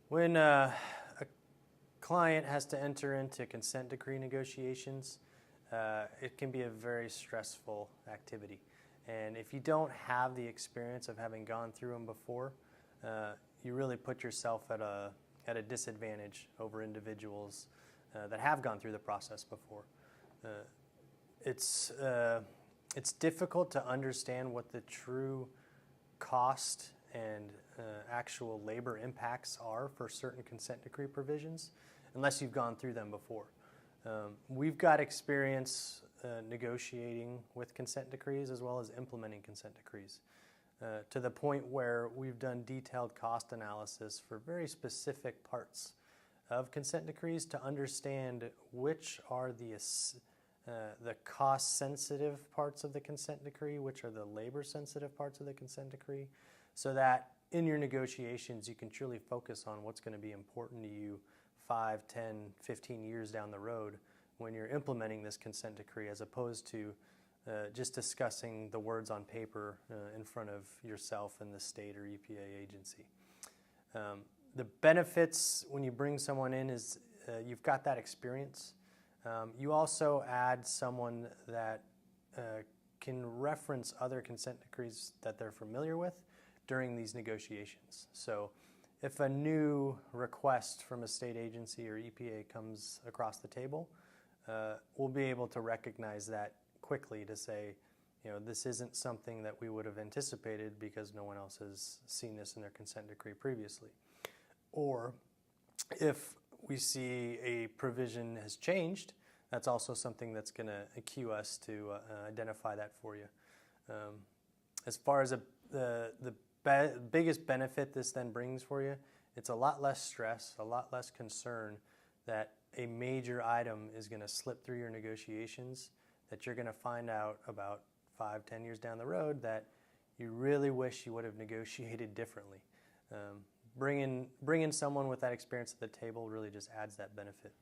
When a client has to enter into consent decree negotiations, it can be a very stressful activity. And if you don't have the experience of having gone through them before, you really put yourself at a disadvantage over individuals that have gone through the process before. It's difficult to understand what the true cost and actual labor impacts are for certain consent decree provisions unless you've gone through them before. We've got experience negotiating with consent decrees as well as implementing consent decrees to the point where we've done detailed cost analysis for very specific parts of consent decrees to understand which are the cost-sensitive parts of the consent decree, which are the labor-sensitive parts of the consent decree, so that in your negotiations you can truly focus on what's going to be important to you 5, 10, 15 years down the road when you're implementing this consent decree, as opposed to just discussing the words on paper in front of yourself and the state or EPA agency. The benefits when you bring someone in is you've got that experience. You also add someone that can reference other consent decrees that they're familiar with during these negotiations. So if a new request from a state agency or EPA comes across the table, we'll be able to recognize that quickly to say, this isn't something that we would have anticipated because no one else has seen this in their consent decree previously. Or if we see a provision has changed, that's also something that's going to cue us to identify that for you. As far as the biggest benefit this then brings for you, it's a lot less stress, a lot less concern that a major item is going to slip through your negotiations, that you're going to find out about 5, 10 years down the road that you really wish you would have negotiated differently. Bringing someone with that experience to the table really just adds that benefit.